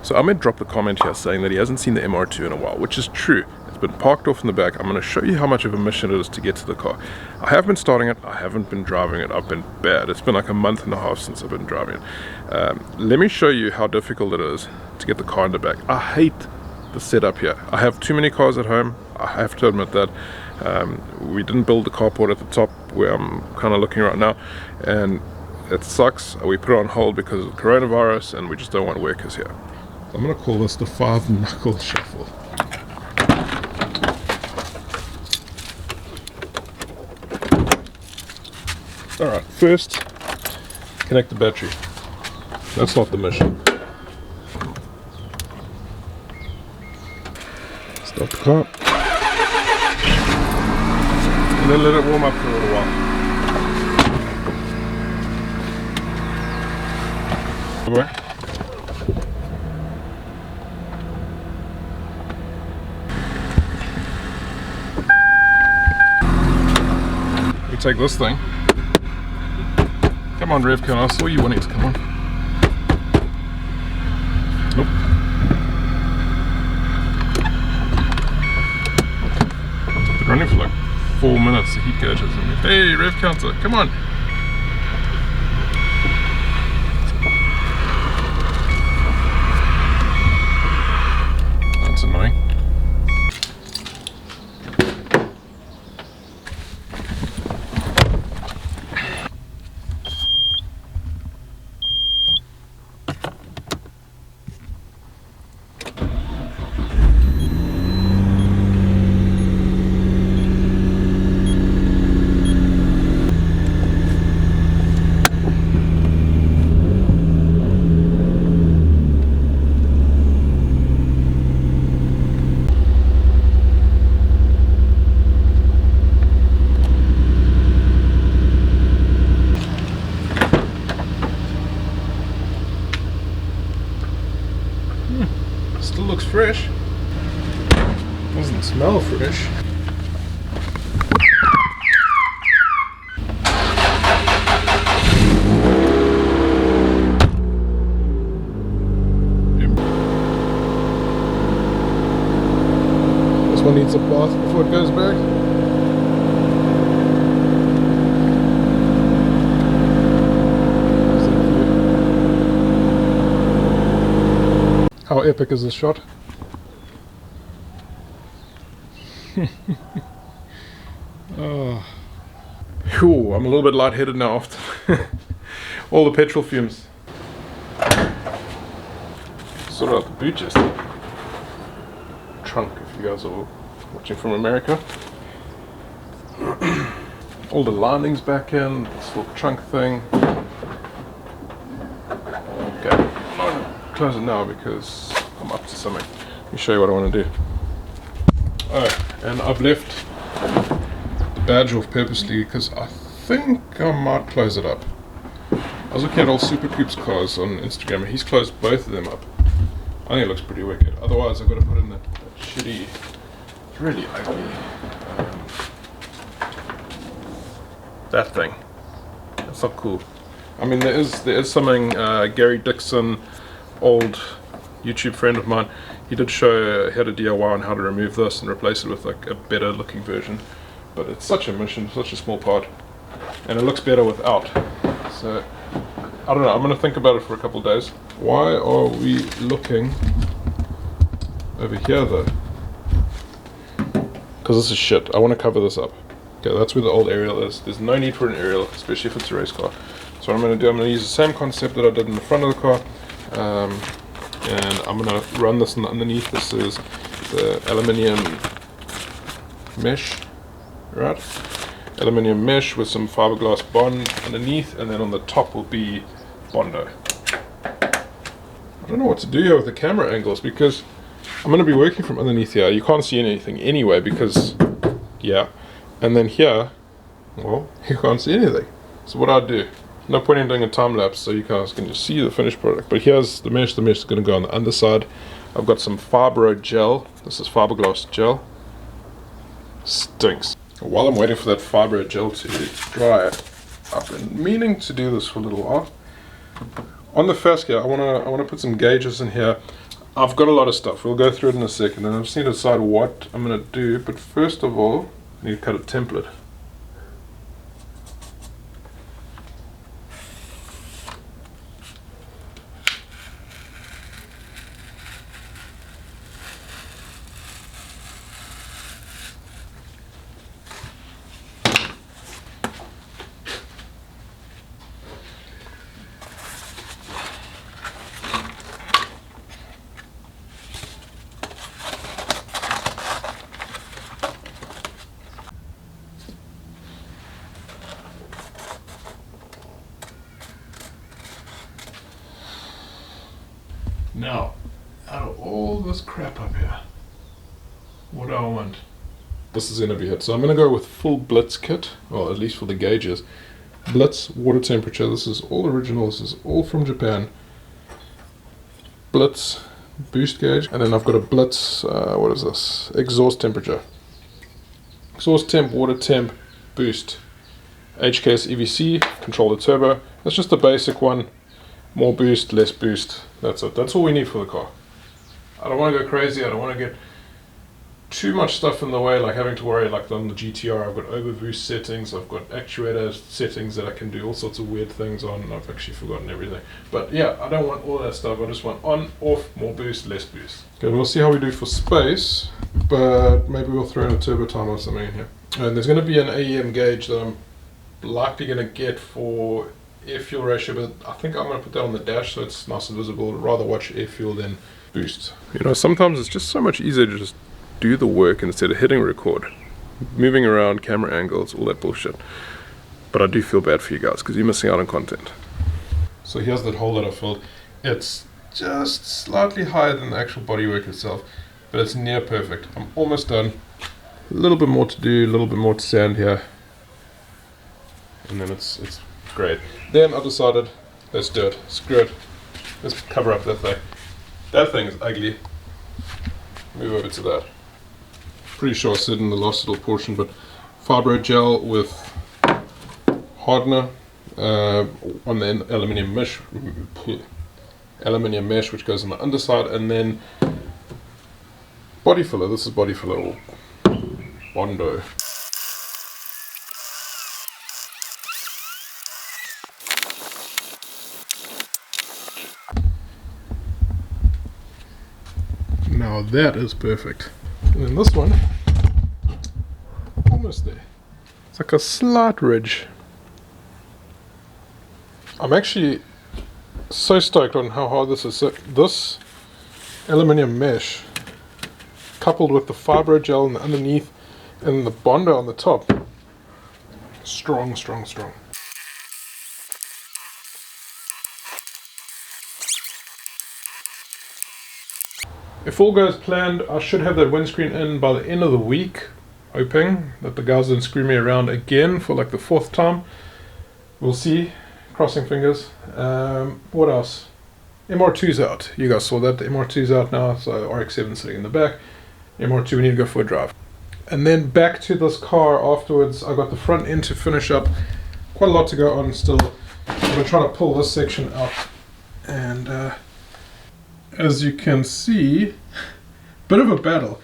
So Ahmed dropped a comment here saying that he hasn't seen the MR2 in a while, which is true. It's been parked off in the back. I'm going to show you how much of a mission it is to get to the car. I have been starting it. I haven't been driving it. I've been bad. It's been like a month and a half since I've been driving it. Let me show you how difficult it is to get the car in the back. I hate the setup here. I have too many cars at home. I have to admit that. We didn't build the carport at the top where I'm kind of looking right now, and it sucks. We put it on hold because of coronavirus, and we just don't want workers here. I'm going to call this the 5-knuckle shuffle. Alright, first connect the battery. That's not the mission. Stop the car. And then let it warm up for a little while. We take this thing. Come on, Revcon, I saw you wanting to come on. Nope. Been running for like 4 minutes, the heat gauge hasn't moved. Hey, rev counter, come on! That's annoying. Still looks fresh. Doesn't smell fresh. This one needs a bath before it goes back. How epic is this shot? Oh. Whew, I'm a little bit lightheaded now after all the petrol fumes. Sort out the boot just trunk if you guys are watching from America. All the linings back in, this little trunk thing. Okay. Close it now because I'm up to something. Let me show you what I want to do. Oh, and I've left the badge off purposely because I think I might close it up. I was looking at old Super Coup's cars on Instagram and he's closed both of them up. I think it looks pretty wicked. Otherwise I've got to put in that shitty, it's really ugly, that thing. That's not cool. I mean there is something, Gary Dixon, old YouTube friend of mine, he did show how to DIY on how to remove this and replace it with like a better looking version, but it's such a mission, such a small part, and it looks better without. So I don't know, I'm going to think about it for a couple of days. Why are we looking over here though? Because this is shit. I want to cover this up. Okay, that's where the old aerial is. There's no need for an aerial, especially if it's a race car. So what I'm going to do, I'm going to use the same concept that I did in the front of the car. And I'm going to run this underneath. This is the aluminium mesh, right? Aluminium mesh with some fiberglass bond underneath, and then on the top will be Bondo. I don't know what to do here with the camera angles because I'm going to be working from underneath here. You can't see anything anyway because, yeah. And then here, well, you can't see anything. So what I'll do, no point in doing a time lapse so you guys can just see the finished product. But here's the mesh. The mesh is going to go on the underside. I've got some fibro gel. This is fiberglass gel. Stinks. While I'm waiting for that fibro gel to dry, I've been meaning to do this for a little while. On the first gear, I want to put some gauges in here. I've got a lot of stuff. We'll go through it in a second, and I just need to decide what I'm going to do. But first of all, I need to cut a template. Now, out of all this crap up here, what do I want? This is going to be it. So I'm going to go with full Blitz kit, or at least for the gauges. Blitz, water temperature, this is all original, this is all from Japan. Blitz, boost gauge, and then I've got a Blitz, what is this? Exhaust temperature. Exhaust temp, water temp, boost. HKS EVC, control the turbo. That's just the basic one. More boost, less boost. That's it. That's all we need for the car. I don't want to go crazy. I don't want to get too much stuff in the way, like having to worry, like on the GTR, I've got overboost settings, I've got actuator settings that I can do all sorts of weird things on, and I've actually forgotten everything. But yeah, I don't want all that stuff. I just want on, off, more boost, less boost. Okay, we'll see how we do for space, but maybe we'll throw in a turbo timer or something in here. And there's going to be an AEM gauge that I'm likely going to get for air fuel ratio, but I think I'm going to put that on the dash so it's nice and visible. I'd rather watch air fuel than boost. You know, sometimes it's just so much easier to just do the work instead of hitting record, moving around, camera angles, all that bullshit. But I do feel bad for you guys because you're missing out on content. So here's that hole that I filled. It's just slightly higher than the actual bodywork itself, but it's near perfect. I'm almost done. A little bit more to do, a little bit more to sand here, and then it's great. Then I decided, let's do it. Screw it. Let's cover up that thing. That thing is ugly. Move over to that. Pretty sure I said in the last little portion, but fibro gel with hardener on the aluminium mesh, which goes on the underside, and then body filler. This is body filler or Bondo. Now that is perfect. And then this one, almost there. It's like a slight ridge. I'm actually so stoked on how hard this is. So this aluminium mesh, coupled with the fibro gel on the underneath and the Bondo on the top, strong, strong, strong. If all goes planned, I should have that windscreen in by the end of the week, hoping that the guys don't screw me around again for like the 4th time. We'll see, crossing fingers. What else? MR2's out. You guys saw that, the MR2's out now, so RX7 sitting in the back. MR2, we need to go for a drive. And then back to this car afterwards. I got the front end to finish up. Quite a lot to go on still. I'm going to try to pull this section out, and as you can see, bit of a battle.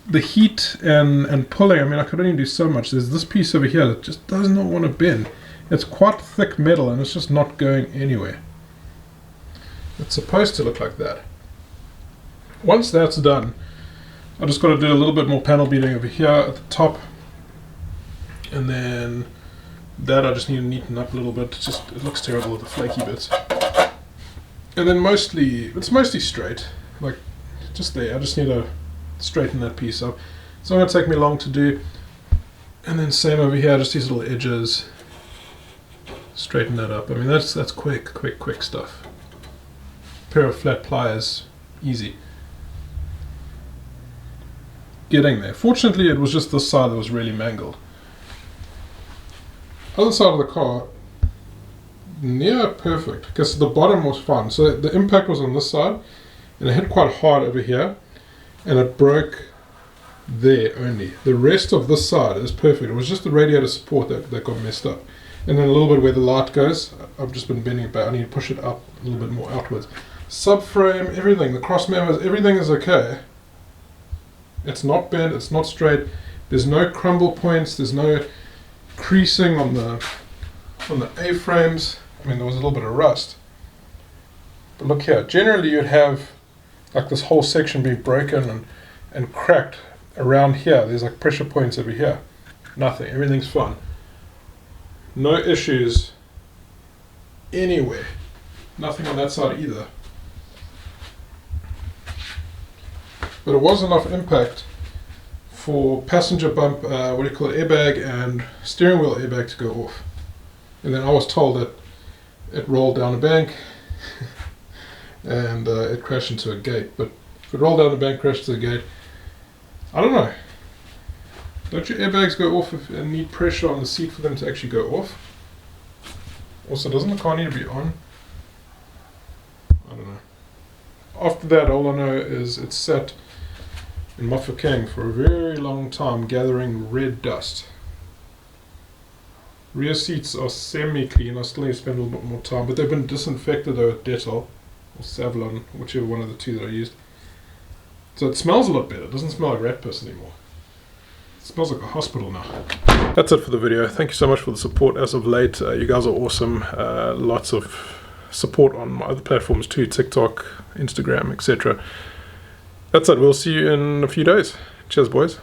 The heat and pulling, I mean, I could only do so much. There's this piece over here that just does not want to bend. It's quite thick metal and it's just not going anywhere. It's supposed to look like that. Once that's done, I just got to do a little bit more panel beading over here at the top, and then that I just need to neaten up a little bit. It looks terrible with the flaky bits. And then it's mostly straight, like just there. I just need to straighten that piece up. It's not going to take me long to do. And then same over here, just these little edges. Straighten that up. I mean, that's quick stuff. Pair of flat pliers, easy. Getting there. Fortunately, it was just this side that was really mangled. Other side of the car, near perfect, because the bottom was fine. So the impact was on this side, and it hit quite hard over here, and it broke there only. The rest of this side is perfect. It was just the radiator support that got messed up. And then a little bit where the light goes, I've just been bending it back. I need to push it up a little bit more outwards. Subframe, everything, the cross members, everything is okay. It's not bent, it's not straight. There's no crumble points, there's no creasing on the A-frames. I mean, there was a little bit of rust. But look here, generally you'd have like this whole section be broken and cracked around here. There's like pressure points over here. Nothing, everything's fine. No issues anywhere. Nothing on that side either. But it was enough impact for passenger bump, airbag and steering wheel airbag to go off. And then I was told that it rolled down a bank and it crashed into a gate. But if it rolled down the bank, crashed to the gate, I don't know. Don't your airbags go off and need pressure on the seat for them to actually go off? Also, doesn't the car need to be on? I don't know. After that, all I know is it sat in Mafeking for a very long time gathering red dust. Rear seats are semi-clean. I still need to spend a little bit more time, but they've been disinfected though with Dettol or Savlon, whichever one of the two that I used. So it smells a lot better. It doesn't smell like rat piss anymore. It smells like a hospital now. That's it for the video. Thank you so much for the support as of late. You guys are awesome. Lots of support on my other platforms too, TikTok, Instagram, etc. That's it. We'll see you in a few days. Cheers, boys.